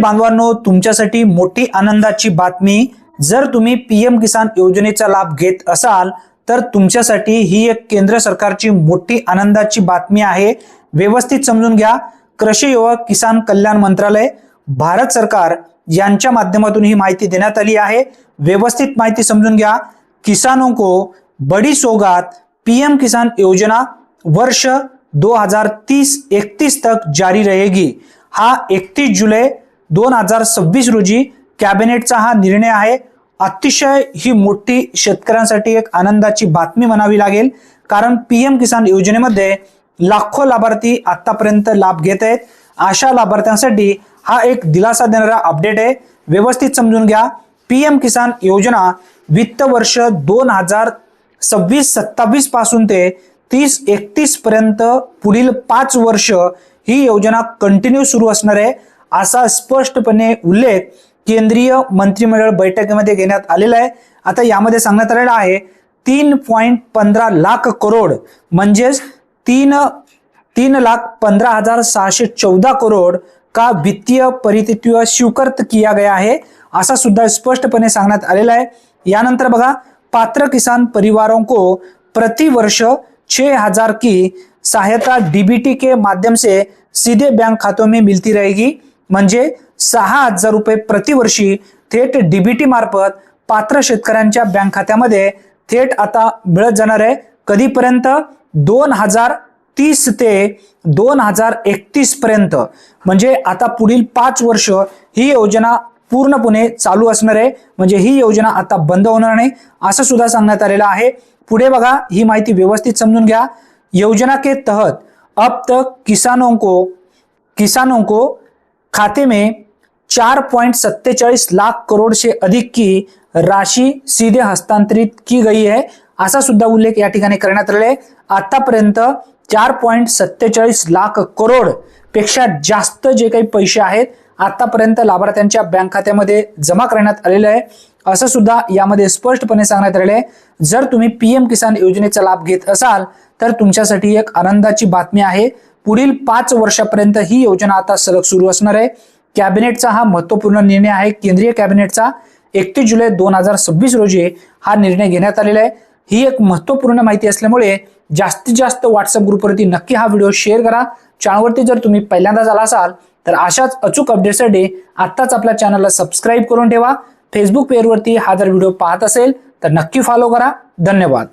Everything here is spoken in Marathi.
बांधवांनो, तुमच्यासाठी मोठी आनंदाची बातमी। जर तुम्ही पीएम किसान योजनेचा लाभ घेत असाल तर तुमच्यासाठी ही एक केंद्र सरकारची मोठी आनंदाची बातमी आहे। व्यवस्थित समजून घ्या। कृषी व किसान कल्याण मंत्रालय भारत सरकार यांच्या माध्यमातून ही माहिती देण्यात आली आहे। व्यवस्थित माहिती समजून घ्या। किसानों को बड़ी सौगात, पीएम किसान योजना वर्ष 2030-31 तक जारी रहेगी। हा 31 जुलै 2026 रोजी कॅबिनेटचा हा निर्णय आहे। अतिशय ही मोठी शेतकऱ्यांसाठी एक आनंदाची बातमी म्हणावी लागेल, कारण पीएम किसान योजनेमध्ये लाखो लाभार्थी आतापर्यंत लाभ घेत आहेत। अशा लाभार्थ्यांसाठी हा एक दिलासा देणारा अपडेट आहे। व्यवस्थित समजून घ्या। पीएम किसान योजना वित्त वर्ष 2026-27 पासून ते 30-31 पर्यंत पुढील 5 वर्ष ही योजना कंटिन्यू सुरू असणार आहे, असा स्पष्टपणे उल्लेख केंद्रीय मंत्रिमंडळ बैठकीमध्ये घेण्यात आलेला आहे। आता यामध्ये सांगण्यात आलेलं आहे 3.15 लाख करोड म्हणजेच 3,15,614 करोड का वित्तीय परितत्व स्वीकृत किया गया है, असा सुद्धा स्पष्टपणे सांगण्यात आलेला आहे। यानंतर बघा, पात्र किसान परिवारों को प्रति वर्ष 6,000 की सहायता डीबीटी के माध्यम से सीधे बैंक खातों में मिलती रहेगी। म्हणजे 6,000 रुपये प्रतिवर्षी थेट डीबीटी मार्फत पात्र शेतकऱ्यांच्या बँक खात्यामध्ये थेट आता मिळत जाणार आहे। कधीपर्यंत? 2030 ते 2031 पर्यंत। म्हणजे आता पुढील 5 वर्ष ही योजना पूर्णपणे चालू असणार आहे। म्हणजे ही योजना आता बंद होणार नाही, असं सुद्धा सांगण्यात आलेलं आहे। पुढे बघा, ही माहिती व्यवस्थित समजून घ्या। योजना के तहत अब तक किसानों को खाते में 4.47 लाख करोड़ से अधिक की राशि सीधे हस्तांतरित की गई है, असा सुद्धा उल्लेख या ठिकाणी करण्यात आलेला आहे। आतापर्यंत 4.47 लाख करोड पेक्षा जास्त जे काही पैसे आहेत आतापर्यंत लाभार्थ्यांच्या बँक खात्यामध्ये जमा करण्यात आलेले आहे, असं सुद्धा यामध्ये स्पष्टपणे सांगण्यात आलेलं आहे। जर तुम्ही पीएम किसान योजनेचा लाभ घेत असाल तर तुमच्यासाठी एक आनंदाची बातमी आहे। पुढील 5 वर्षापर्यंत ही योजना आता सलग सुरू असणार आहे। कॅबिनेटचा हा महत्त्वपूर्ण निर्णय आहे। केंद्रीय कॅबिनेटचा 31 जुलै 2026 रोजी हा निर्णय घेण्यात आलेला आहे। ही एक महत्त्वपूर्ण माहिती असल्यामुळे जास्तीत जास्त व्हॉट्सअप ग्रुपवरती नक्की हा व्हिडिओ शेअर करा। चॅनलवरती जर तुम्ही पहिल्यांदाच आला असाल तर अशाच अचूक अपडेटसाठी आत्ताच आपल्या चॅनलला सबस्क्राईब करून ठेवा। फेसबुक पेजवरती हा जर व्हिडिओ पाहत असेल तर नक्की फॉलो करा। धन्यवाद।